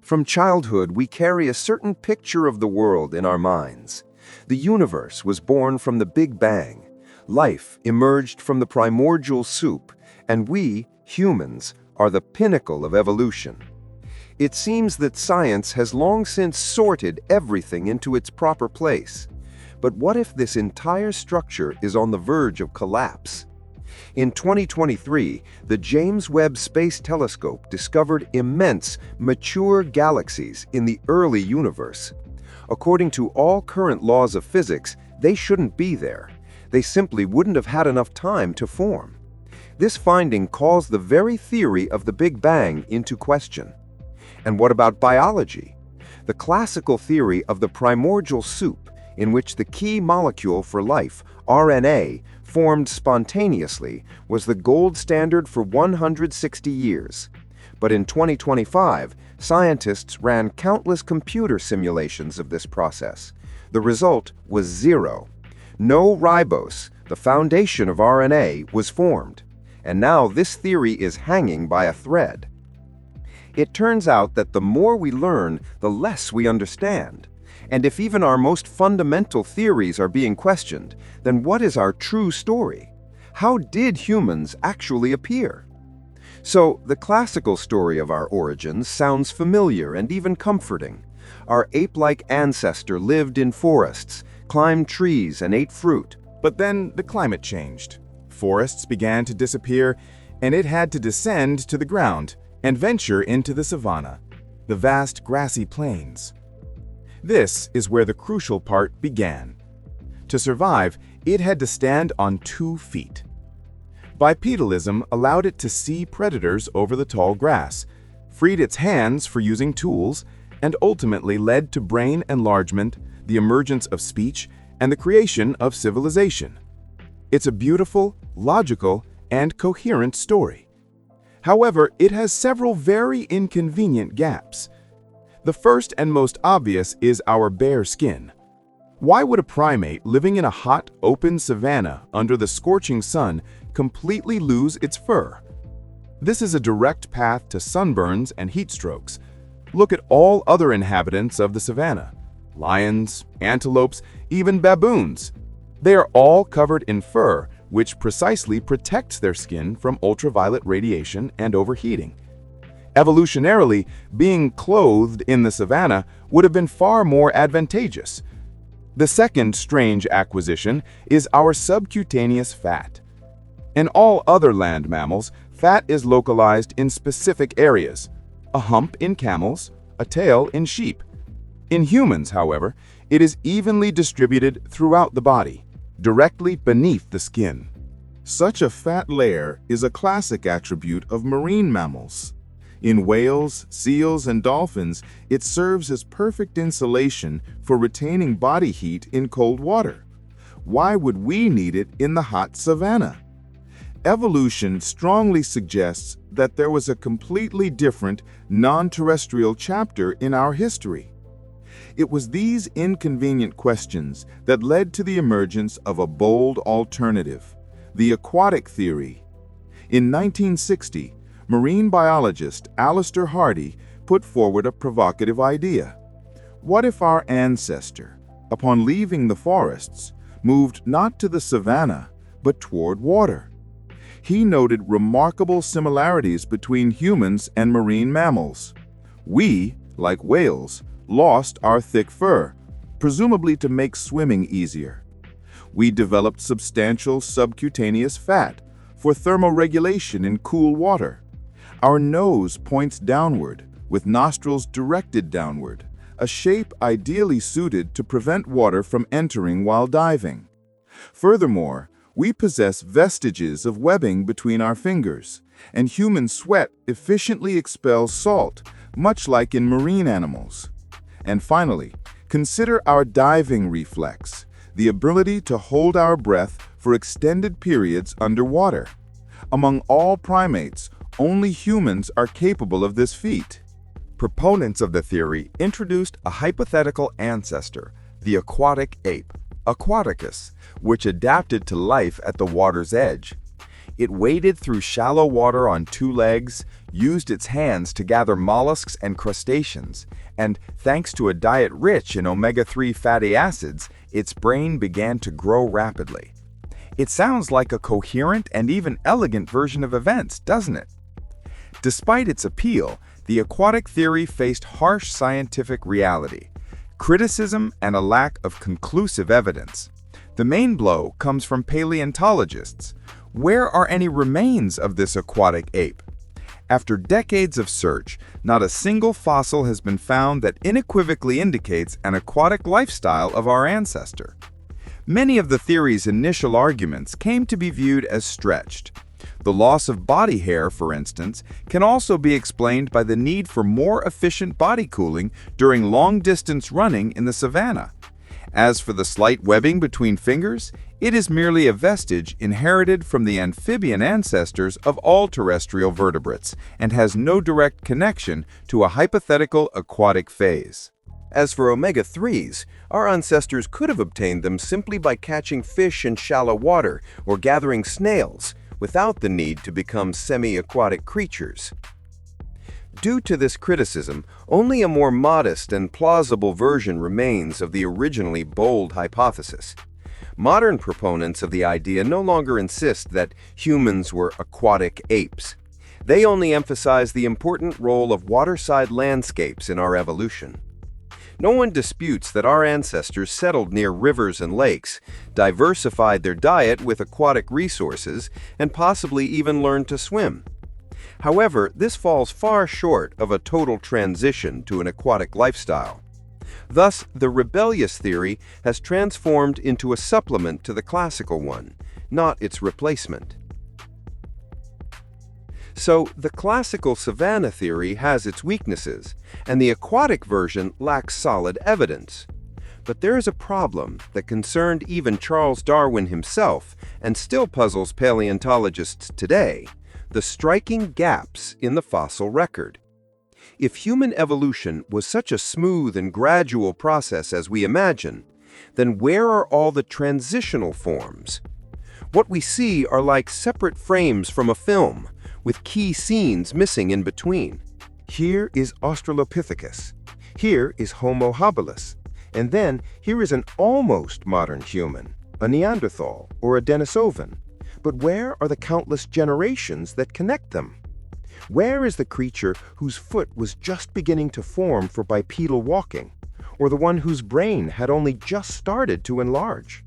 From childhood, we carry a certain picture of the world in our minds. The universe was born from the Big Bang. Life emerged from the primordial soup, and we, humans, are the pinnacle of evolution. It seems that science has long since sorted everything into its proper place. But what if this entire structure is on the verge of collapse? In 2023, the James Webb Space Telescope discovered immense, mature galaxies in the early universe. According to all current laws of physics, they shouldn't be there. They simply wouldn't have had enough time to form. This finding calls the very theory of the Big Bang into question. And what about biology? The classical theory of the primordial soup, in which the key molecule for life, RNA, formed spontaneously, was the gold standard for 160 years. But in 2025, scientists ran countless computer simulations of this process. The result was zero. No ribose, the foundation of RNA, was formed. And now this theory is hanging by a thread. It turns out that the more we learn, the less we understand. And if even our most fundamental theories are being questioned, then what is our true story? How did humans actually appear? So, the classical story of our origins sounds familiar and even comforting. Our ape-like ancestor lived in forests, climbed trees, and ate fruit. But then the climate changed. Forests began to disappear, and it had to descend to the ground and venture into the savanna, the vast grassy plains. This is where the crucial part began. To survive, it had to stand on 2 feet. Bipedalism allowed it to see predators over the tall grass, freed its hands for using tools, and ultimately led to brain enlargement, the emergence of speech, and the creation of civilization. It's a beautiful, logical, and coherent story. However, it has several very inconvenient gaps. The first and most obvious is our bare skin. Why would a primate living in a hot, open savanna under the scorching sun completely lose its fur? This is a direct path to sunburns and heat strokes. Look at all other inhabitants of the savanna: lions, antelopes, even baboons. They are all covered in fur, which precisely protects their skin from ultraviolet radiation and overheating. Evolutionarily, being clothed in the savanna would have been far more advantageous. The second strange acquisition is our subcutaneous fat. In all other land mammals, fat is localized in specific areas: a hump in camels, a tail in sheep. In humans, however, it is evenly distributed throughout the body, directly beneath the skin. Such a fat layer is a classic attribute of marine mammals. In whales, seals, and dolphins, it serves as perfect insulation for retaining body heat in cold water. Why would we need it in the hot savanna? Evolution strongly suggests that there was a completely different, non-terrestrial chapter in our history. It was these inconvenient questions that led to the emergence of a bold alternative, the aquatic theory. In 1960, marine biologist Alistair Hardy put forward a provocative idea. What if our ancestor, upon leaving the forests, moved not to the savanna, but toward water? He noted remarkable similarities between humans and marine mammals. We, like whales, lost our thick fur, presumably to make swimming easier. We developed substantial subcutaneous fat for thermoregulation in cool water. Our nose points downward, with nostrils directed downward, a shape ideally suited to prevent water from entering while diving. Furthermore, we possess vestiges of webbing between our fingers, and human sweat efficiently expels salt, much like in marine animals. And finally, consider our diving reflex, the ability to hold our breath for extended periods underwater. Among all primates, only humans are capable of this feat. Proponents of the theory introduced a hypothetical ancestor, the aquatic ape, Aquaticus, which adapted to life at the water's edge. It waded through shallow water on two legs, used its hands to gather mollusks and crustaceans, and thanks to a diet rich in omega-3 fatty acids, its brain began to grow rapidly. It sounds like a coherent and even elegant version of events, doesn't it? Despite its appeal, the aquatic theory faced harsh scientific reality, criticism, and a lack of conclusive evidence. The main blow comes from paleontologists. Where are any remains of this aquatic ape? After decades of search, not a single fossil has been found that unequivocally indicates an aquatic lifestyle of our ancestor. Many of the theory's initial arguments came to be viewed as stretched. The loss of body hair, for instance, can also be explained by the need for more efficient body cooling during long-distance running in the savanna. As for the slight webbing between fingers, it is merely a vestige inherited from the amphibian ancestors of all terrestrial vertebrates and has no direct connection to a hypothetical aquatic phase. As for omega-3s, our ancestors could have obtained them simply by catching fish in shallow water or gathering snails, without the need to become semi-aquatic creatures. Due to this criticism, only a more modest and plausible version remains of the originally bold hypothesis. Modern proponents of the idea no longer insist that humans were aquatic apes. They only emphasize the important role of waterside landscapes in our evolution. No one disputes that our ancestors settled near rivers and lakes, diversified their diet with aquatic resources, and possibly even learned to swim. However, this falls far short of a total transition to an aquatic lifestyle. Thus, the rebellious theory has transformed into a supplement to the classical one, not its replacement. So, the classical savanna theory has its weaknesses, and the aquatic version lacks solid evidence. But there is a problem that concerned even Charles Darwin himself and still puzzles paleontologists today: the striking gaps in the fossil record. If human evolution was such a smooth and gradual process as we imagine, then where are all the transitional forms? What we see are like separate frames from a film, with key scenes missing in between. Here is Australopithecus, here is Homo habilis, and then here is an almost modern human, a Neanderthal or a Denisovan. But where are the countless generations that connect them? Where is the creature whose foot was just beginning to form for bipedal walking, or the one whose brain had only just started to enlarge?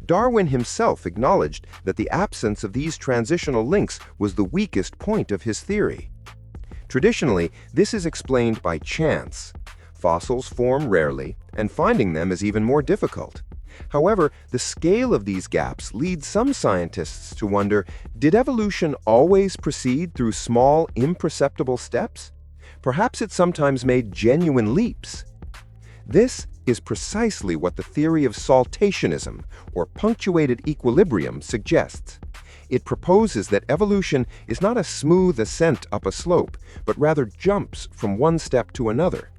Darwin himself acknowledged that the absence of these transitional links was the weakest point of his theory. Traditionally, this is explained by chance. Fossils form rarely, and finding them is even more difficult. However, the scale of these gaps leads some scientists to wonder, did evolution always proceed through small, imperceptible steps? Perhaps it sometimes made genuine leaps. This is precisely what the theory of saltationism, or punctuated equilibrium, suggests. It proposes that evolution is not a smooth ascent up a slope, but rather jumps from one step to another.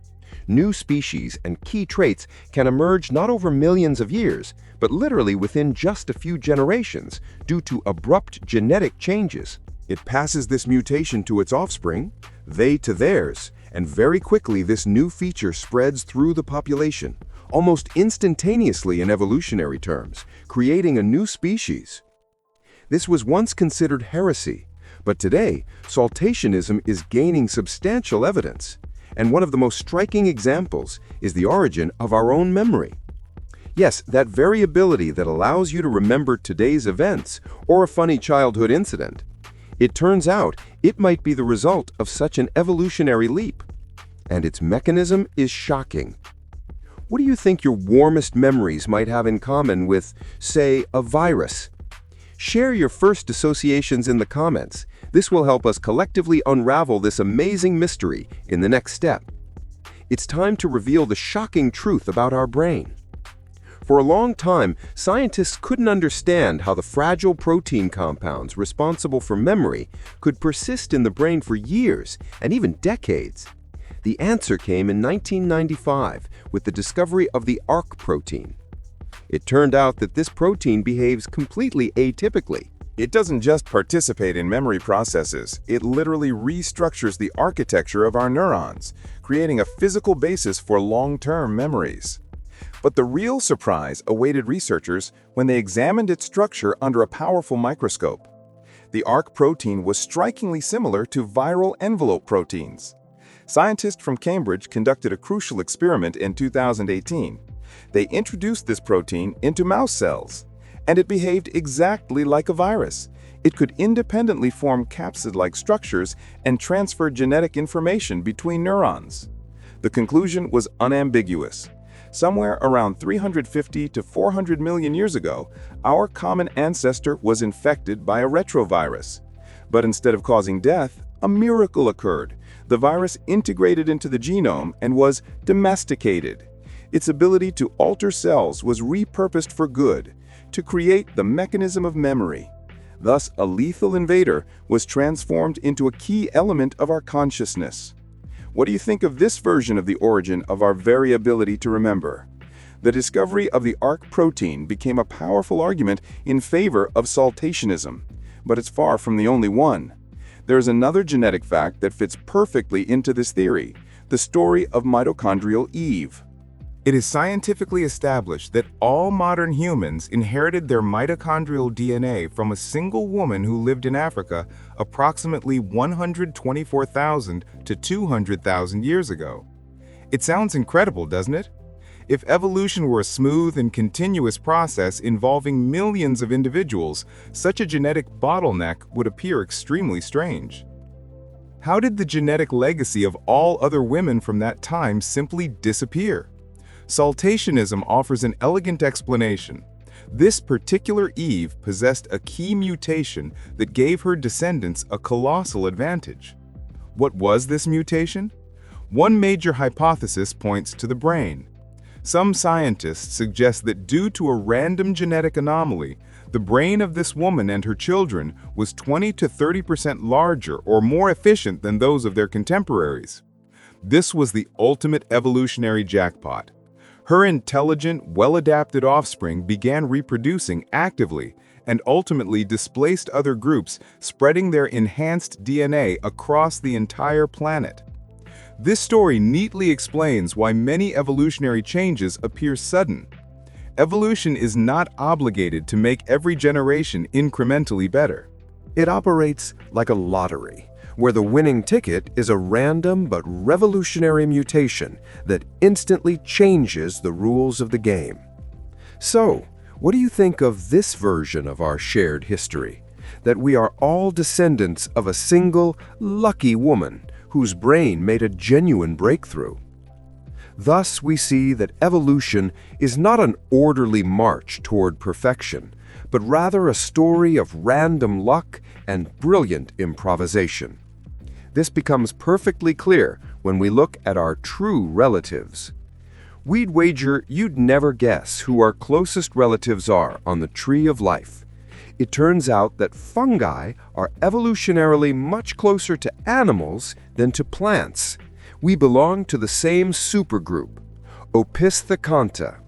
New species and key traits can emerge not over millions of years, but literally within just a few generations due to abrupt genetic changes. It passes this mutation to its offspring, they to theirs, and very quickly this new feature spreads through the population, almost instantaneously in evolutionary terms, creating a new species. This was once considered heresy, but today, saltationism is gaining substantial evidence. And one of the most striking examples is the origin of our own memory. Yes, that very ability that allows you to remember today's events or a funny childhood incident. It turns out it might be the result of such an evolutionary leap. And its mechanism is shocking. What do you think your warmest memories might have in common with, say, a virus? Share your first associations in the comments. This will help us collectively unravel this amazing mystery in the next step. It's time to reveal the shocking truth about our brain. For a long time, scientists couldn't understand how the fragile protein compounds responsible for memory could persist in the brain for years and even decades. The answer came in 1995 with the discovery of the ARC protein. It turned out that this protein behaves completely atypically. It doesn't just participate in memory processes, it literally restructures the architecture of our neurons, creating a physical basis for long-term memories. But the real surprise awaited researchers when they examined its structure under a powerful microscope. The ARC protein was strikingly similar to viral envelope proteins. Scientists from Cambridge conducted a crucial experiment in 2018. They introduced this protein into mouse cells, and it behaved exactly like a virus. It could independently form capsid-like structures and transfer genetic information between neurons. The conclusion was unambiguous. Somewhere around 350 to 400 million years ago, our common ancestor was infected by a retrovirus. But instead of causing death, a miracle occurred. The virus integrated into the genome and was domesticated. Its ability to alter cells was repurposed for good, to create the mechanism of memory. Thus, a lethal invader was transformed into a key element of our consciousness. What do you think of this version of the origin of our very ability to remember? The discovery of the ARC protein became a powerful argument in favor of Saltationism, but it's far from the only one. There is another genetic fact that fits perfectly into this theory, the story of Mitochondrial Eve. It is scientifically established that all modern humans inherited their mitochondrial DNA from a single woman who lived in Africa approximately 124,000 to 200,000 years ago. It sounds incredible, doesn't it? If evolution were a smooth and continuous process involving millions of individuals, such a genetic bottleneck would appear extremely strange. How did the genetic legacy of all other women from that time simply disappear? Saltationism offers an elegant explanation. This particular Eve possessed a key mutation that gave her descendants a colossal advantage. What was this mutation? One major hypothesis points to the brain. Some scientists suggest that due to a random genetic anomaly, the brain of this woman and her children was 20 to 30% larger or more efficient than those of their contemporaries. This was the ultimate evolutionary jackpot. Her intelligent, well-adapted offspring began reproducing actively and ultimately displaced other groups, spreading their enhanced DNA across the entire planet. This story neatly explains why many evolutionary changes appear sudden. Evolution is not obligated to make every generation incrementally better. It operates like a lottery, where the winning ticket is a random but revolutionary mutation that instantly changes the rules of the game. So, what do you think of this version of our shared history? That we are all descendants of a single, lucky woman whose brain made a genuine breakthrough. Thus, we see that evolution is not an orderly march toward perfection, but rather a story of random luck and brilliant improvisation. This becomes perfectly clear when we look at our true relatives. We'd wager you'd never guess who our closest relatives are on the tree of life. It turns out that fungi are evolutionarily much closer to animals than to plants. We belong to the same supergroup, Opisthokonta.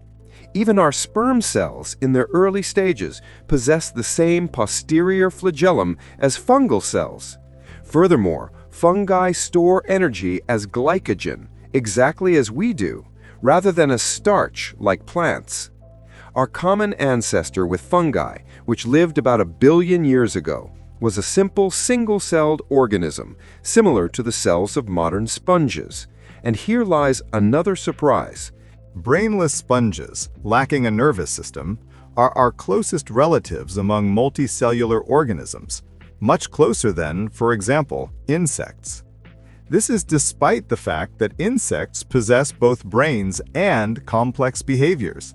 Even our sperm cells in their early stages possess the same posterior flagellum as fungal cells. Furthermore, fungi store energy as glycogen, exactly as we do, rather than as starch like plants. Our common ancestor with fungi, which lived about 1 billion years ago, was a simple single-celled organism, similar to the cells of modern sponges. And here lies another surprise. Brainless sponges, lacking a nervous system, are our closest relatives among multicellular organisms, much closer than, for example, insects. This is despite the fact that insects possess both brains and complex behaviors.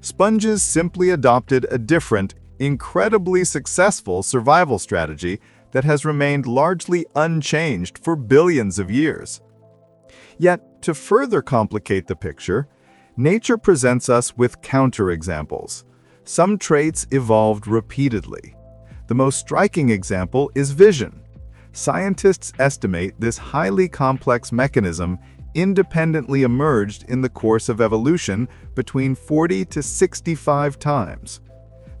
Sponges simply adopted a different, incredibly successful survival strategy that has remained largely unchanged for billions of years. Yet, to further complicate the picture, nature presents us with counterexamples. Some traits evolved repeatedly. The most striking example is vision. Scientists estimate this highly complex mechanism independently emerged in the course of evolution between 40 to 65 times.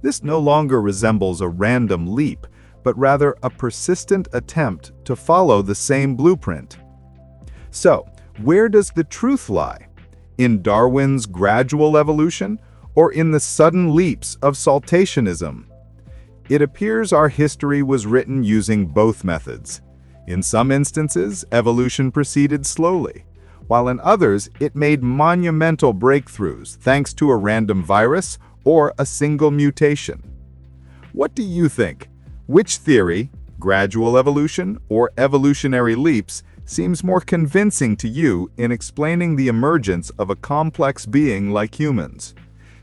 This no longer resembles a random leap, but rather a persistent attempt to follow the same blueprint. So, where does the truth lie? In Darwin's gradual evolution, or in the sudden leaps of Saltationism? It appears our history was written using both methods. In some instances, evolution proceeded slowly, while in others, it made monumental breakthroughs thanks to a random virus or a single mutation. What do you think? Which theory, gradual evolution or evolutionary leaps, seems more convincing to you in explaining the emergence of a complex being like humans?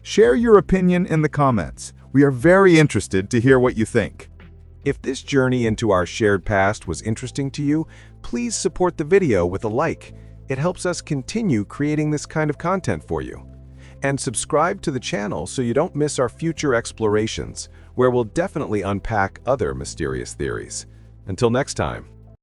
Share your opinion in the comments. We are very interested to hear what you think. If this journey into our shared past was interesting to you, please support the video with a like. It helps us continue creating this kind of content for you. And subscribe to the channel so you don't miss our future explorations, where we'll definitely unpack other mysterious theories. Until next time.